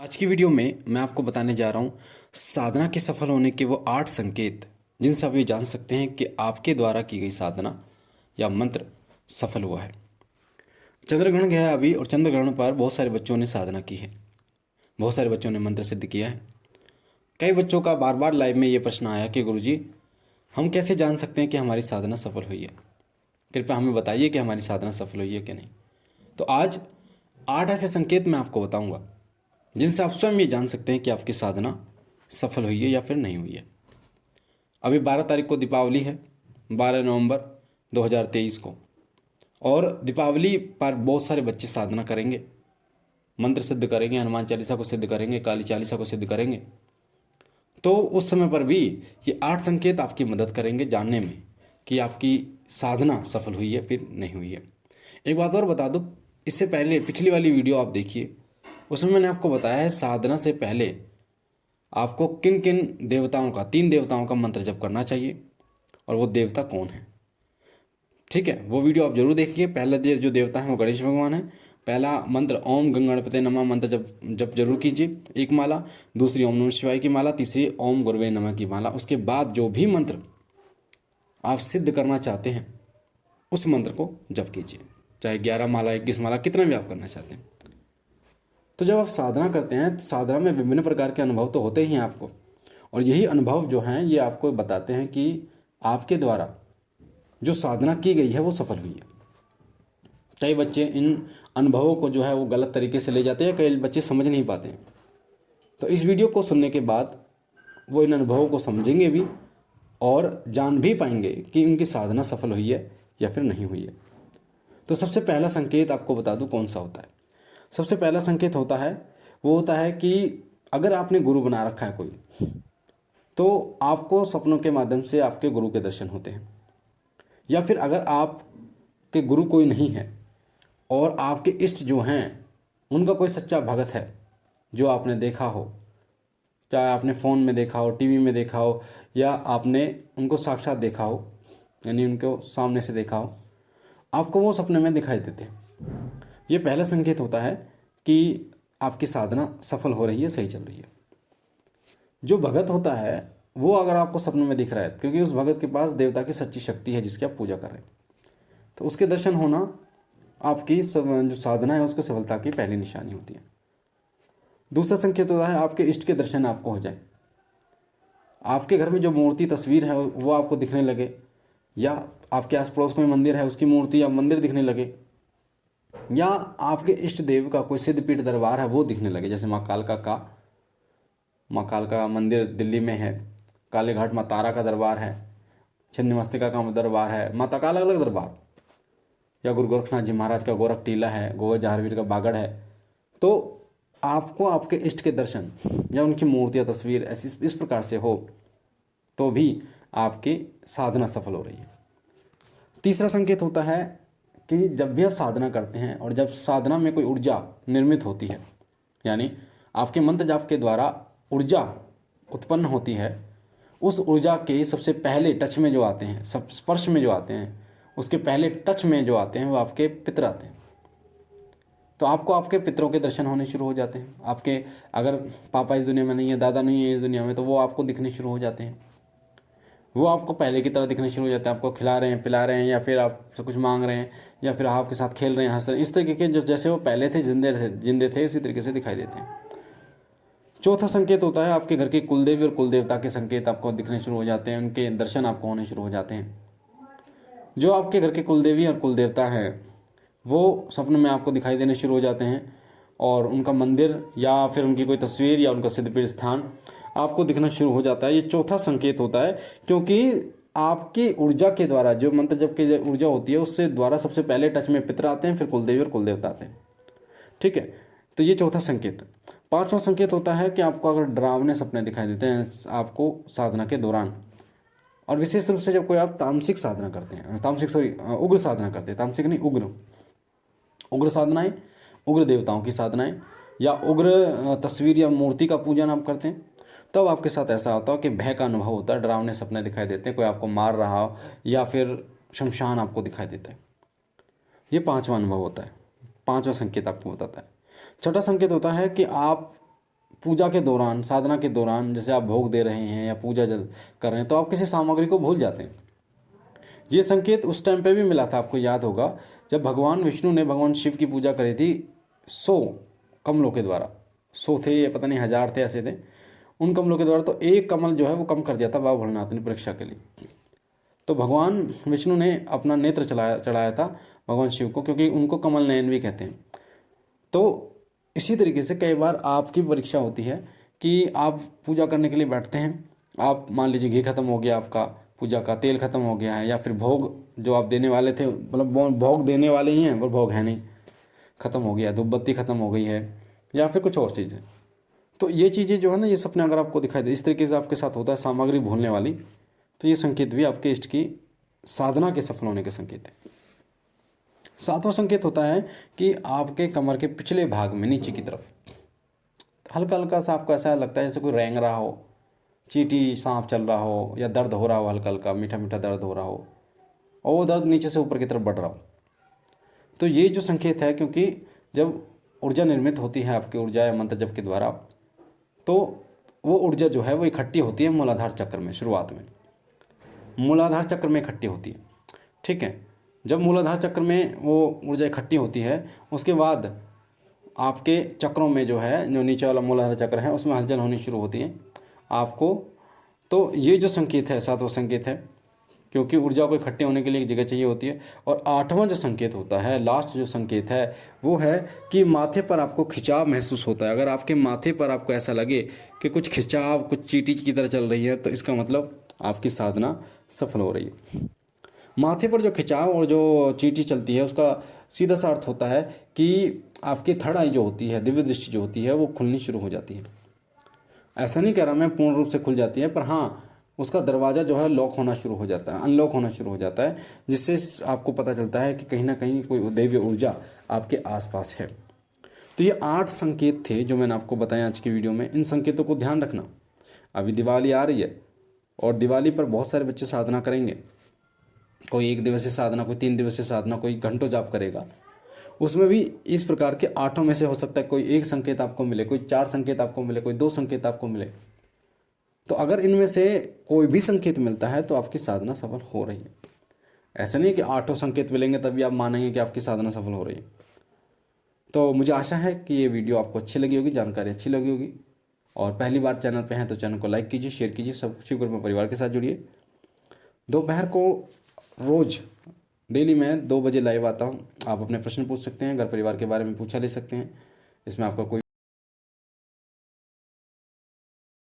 आज की वीडियो में मैं आपको बताने जा रहा हूँ साधना के सफल होने के वो 8 संकेत जिनसे आप ये जान सकते हैं कि आपके द्वारा की गई साधना या मंत्र सफल हुआ है। चंद्रग्रहण गया है अभी और चंद्रग्रहण पर बहुत सारे बच्चों ने साधना की है, बहुत सारे बच्चों ने मंत्र सिद्ध किया है। कई बच्चों का बार बार लाइव में ये प्रश्न आया कि गुरुजी हम कैसे जान सकते हैं कि हमारी साधना सफल हुई है, कृपया हमें बताइए कि हमारी साधना सफल हुई है कि नहीं। तो आज 8 ऐसे संकेत मैं आपको बताऊंगा जिनसे आप स्वयं ये जान सकते हैं कि आपकी साधना सफल हुई है या फिर नहीं हुई है। अभी 12 तारीख को दीपावली है, 12 नवंबर 2023 को, और दीपावली पर बहुत सारे बच्चे साधना करेंगे, मंत्र सिद्ध करेंगे, हनुमान चालीसा को सिद्ध करेंगे, काली चालीसा को सिद्ध करेंगे। तो उस समय पर भी ये 8 संकेत आपकी मदद करेंगे जानने में कि आपकी साधना सफल हुई है फिर नहीं हुई है। एक बात और बता दूं, इससे पहले पिछली वाली वीडियो आप देखिए, उसमें मैंने आपको बताया है साधना से पहले आपको किन किन देवताओं का, 3 देवताओं का मंत्र जप करना चाहिए और वो देवता कौन है। ठीक है, वो वीडियो आप जरूर देखिए। पहला जो देवता है वो गणेश भगवान है। पहला मंत्र ओम गंगणपते नमः मंत्र जप जरूर कीजिए, एक माला। दूसरी ओम नमः शिवाय की माला। तीसरी ओम गुरुवे नमः की माला। उसके बाद जो भी मंत्र आप सिद्ध करना चाहते हैं उस मंत्र को जप कीजिए, चाहे 11 माला, 21 माला, कितना भी आप करना चाहते हैं। तो जब आप साधना करते हैं तो साधना में विभिन्न प्रकार के अनुभव तो होते ही हैं आपको, और यही अनुभव जो हैं ये आपको बताते हैं कि आपके द्वारा जो साधना की गई है वो सफल हुई है। कई बच्चे इन अनुभवों को जो है वो गलत तरीके से ले जाते हैं, कई बच्चे समझ नहीं पाते हैं। तो इस वीडियो को सुनने के बाद वो इन अनुभवों को समझेंगे भी और जान भी पाएंगे कि उनकी साधना सफल हुई है या फिर नहीं हुई है। तो सबसे पहला संकेत आपको बता दूं कौन सा होता है। सबसे पहला संकेत होता है, वो होता है कि अगर आपने गुरु बना रखा है कोई, तो आपको सपनों के माध्यम से आपके गुरु के दर्शन होते हैं। या फिर अगर आपके गुरु कोई नहीं है और आपके इष्ट जो हैं उनका कोई सच्चा भगत है जो आपने देखा हो, चाहे आपने फ़ोन में देखा हो, टीवी में देखा हो, या आपने उनको साक्षात देखा हो, यानी उनको सामने से देखा हो, आपको वो सपने में दिखाई देते हैं। ये पहला संकेत होता है कि आपकी साधना सफल हो रही है, सही चल रही है। जो भगत होता है वो अगर आपको सपने में दिख रहा है, क्योंकि उस भगत के पास देवता की सच्ची शक्ति है जिसकी आप पूजा कर रहे हैं, तो उसके दर्शन होना आपकी जो साधना है उसको सफलता की पहली निशानी होती है। दूसरा संकेत होता है आपके इष्ट के दर्शन आपको हो जाए। आपके घर में जो मूर्ति तस्वीर है वो आपको दिखने लगे, या आपके आस पड़ोस कोई मंदिर है उसकी मूर्ति या मंदिर दिखने लगे, या आपके इष्ट देव का कोई सिद्धपीठ दरबार है वो दिखने लगे। जैसे माँ काल का मंदिर दिल्ली में है, काले घाट माँ तारा का दरबार है, छिन्नमस्तिका का दरबार है, माता का अलग अलग दरबार, या गुरु गोरखनाथ जी महाराज का गोरख टीला है, गोगा जहारवीर का बागड़ है। तो आपको आपके इष्ट के दर्शन या उनकी मूर्ति या तस्वीर ऐसी इस प्रकार से हो तो भी आपकी साधना सफल हो रही है। तीसरा संकेत होता है कि जब भी आप साधना करते हैं और जब साधना में कोई ऊर्जा निर्मित होती है, यानी आपके मंत्र जाप के द्वारा ऊर्जा उत्पन्न होती है, उस ऊर्जा के सबसे पहले टच में जो आते हैं, सब स्पर्श में जो आते हैं, उसके पहले टच में जो आते हैं वो आपके पितर आते हैं। तो आपको आपके पितरों के दर्शन होने शुरू हो जाते हैं। आपके अगर पापा इस दुनिया में नहीं है, दादा नहीं है इस दुनिया में, तो वो आपको दिखने शुरू हो जाते हैं। वो आपको पहले की तरह दिखने शुरू हो जाते हैं, आपको खिला रहे हैं, पिला रहे हैं, या फिर आपसे कुछ मांग रहे हैं, या फिर आपके साथ खेल रहे हैं, हंस रहे हैं। इस तरीके के जो जैसे वो पहले थे, जिंदे थे उसी तरीके से दिखाई देते हैं। चौथा संकेत होता है आपके घर की कुलदेवी और कुलदेवता के संकेत आपको दिखने शुरू हो जाते हैं, उनके दर्शन आपको होने शुरू हो जाते हैं। जो आपके घर के कुलदेवी और कुलदेवता हैं वो सपने में आपको दिखाई देने शुरू हो जाते हैं, और उनका मंदिर या फिर उनकी कोई तस्वीर या उनका सिद्धपीठ स्थान आपको दिखना शुरू हो जाता है। ये चौथा संकेत होता है, क्योंकि आपकी ऊर्जा के द्वारा, जो मंत्र जप की ऊर्जा होती है उससे द्वारा सबसे पहले टच में पितर आते हैं, फिर कुलदेवी और कुलदेवता आते हैं। ठीक है, तो ये चौथा संकेत। पांचवा संकेत होता है कि आपको अगर डरावने सपने दिखाई देते हैं आपको साधना के दौरान, और विशेष रूप से जब कोई आप तामसिक साधना करते हैं, उग्र साधना करते हैं, तामसिक नहीं, उग्र साधनाएं, उग्र देवताओं की साधनाएं, या उग्र तस्वीर या मूर्ति का पूजन आप करते हैं, तब आपके साथ ऐसा होता है कि भय का अनुभव होता है, डरावने सपने दिखाई देते हैं, कोई आपको मार रहा हो या फिर शमशान आपको दिखाई देता है। ये पांचवा अनुभव होता है, पांचवा संकेत आपको बताता है। छठा संकेत होता है कि आप पूजा के दौरान, साधना के दौरान, जैसे आप भोग दे रहे हैं या पूजा जल कर रहे हैं, तो आप किसी सामग्री को भूल जाते हैं। ये संकेत उस टाइम पे भी मिला था, आपको याद होगा, जब भगवान विष्णु ने भगवान शिव की पूजा करी थी 100 कमलों के द्वारा। 100 थे या पता नहीं 1000 थे, ऐसे थे उन कमलों के द्वारा। तो एक कमल जो है वो कम कर दिया था बाबा भोलेनाथ ने परीक्षा के लिए। तो भगवान विष्णु ने अपना नेत्र चढ़ाया था भगवान शिव को, क्योंकि उनको कमल नयन भी कहते हैं। तो इसी तरीके से कई बार आपकी परीक्षा होती है कि आप पूजा करने के लिए बैठते हैं, आप मान लीजिए घी खत्म हो गया, आपका पूजा का तेल खत्म हो गया है, या फिर भोग जो आप देने वाले थे, मतलब भोग देने वाले ही हैं पर भोग है नहीं, खत्म हो गया, धूप बत्ती खत्म हो गई है, या फिर कुछ और चीज़ है। तो ये चीज़ें जो है ना, ये सपने अगर आपको दिखाई दे, इस तरीके से आपके साथ होता है सामग्री भूलने वाली, तो ये संकेत भी आपके इष्ट की साधना के सफल होने के संकेत है। 7वां संकेत होता है कि आपके कमर के पिछले भाग में नीचे की तरफ हल्का हल्का सा आपको ऐसा लगता है जैसे कोई रेंग रहा हो, चींटी सांप चल रहा हो, या दर्द हो रहा हो, हल्का हल्का मीठा मीठा दर्द हो रहा हो, और वो दर्द नीचे से ऊपर की तरफ बढ़ रहा हो। तो ये जो संकेत है, क्योंकि जब ऊर्जा निर्मित होती है आपकी ऊर्जा या मंत्र जप के द्वारा, तो वो ऊर्जा जो है वो इकट्ठी होती है मूलाधार चक्र में। शुरुआत में मूलाधार चक्र में इकट्ठी होती है, ठीक है। जब मूलाधार चक्र में वो ऊर्जा इकट्ठी होती है, उसके बाद आपके चक्रों में जो है, जो नीचे वाला मूलाधार चक्र है, उसमें हलचल होनी शुरू होती है आपको। तो ये जो संकेत है 7वां संकेत है, क्योंकि ऊर्जा को इकट्ठे होने के लिए एक जगह चाहिए होती है। और 8वां जो संकेत होता है, लास्ट जो संकेत है, वो है कि माथे पर आपको खिंचाव महसूस होता है। अगर आपके माथे पर आपको ऐसा लगे कि कुछ खिंचाव, कुछ चींटी की तरह चल रही है, तो इसका मतलब आपकी साधना सफल हो रही है। माथे पर जो खिंचाव और जो चींटी चलती है, उसका सीधा सा अर्थ होता है कि आपकी थर्ड आई जो होती है, दिव्य दृष्टि जो होती है, वो खुलनी शुरू हो जाती है। ऐसा नहीं कह रहा मैं पूर्ण रूप से खुल जाती है, पर हाँ, उसका दरवाज़ा जो है लॉक होना शुरू हो जाता है, अनलॉक होना शुरू हो जाता है, जिससे आपको पता चलता है कि कहीं ना कहीं कोई दैवीय ऊर्जा आपके आसपास है। तो ये 8 संकेत थे जो मैंने आपको बताया आज की वीडियो में। इन संकेतों को ध्यान रखना। अभी दिवाली आ रही है, और दिवाली पर बहुत सारे बच्चे साधना करेंगे। कोई 1 दिवसीय साधना, कोई 3 दिवसीय साधना, कोई घंटों जाप करेगा। उसमें भी इस प्रकार के 8 में से हो सकता है कोई 1 संकेत आपको मिले, कोई 4 संकेत आपको मिले, कोई 2 संकेत आपको मिले। तो अगर इनमें से कोई भी संकेत मिलता है तो आपकी साधना सफल हो रही है। ऐसा नहीं कि 8 संकेत मिलेंगे तभी आप मानेंगे कि आपकी साधना सफल हो रही है। तो मुझे आशा है कि ये वीडियो आपको अच्छी लगी होगी, जानकारी अच्छी लगी होगी। और पहली बार चैनल पे हैं तो चैनल को लाइक कीजिए, शेयर कीजिए, सब शिव कृपा परिवार के साथ जुड़िए। दोपहर को रोज़ डेली मैं 2 बजे लाइव आता हूँ। आप अपने प्रश्न पूछ सकते हैं, घर परिवार के बारे में पूछा ले सकते हैं। इसमें आपका कोई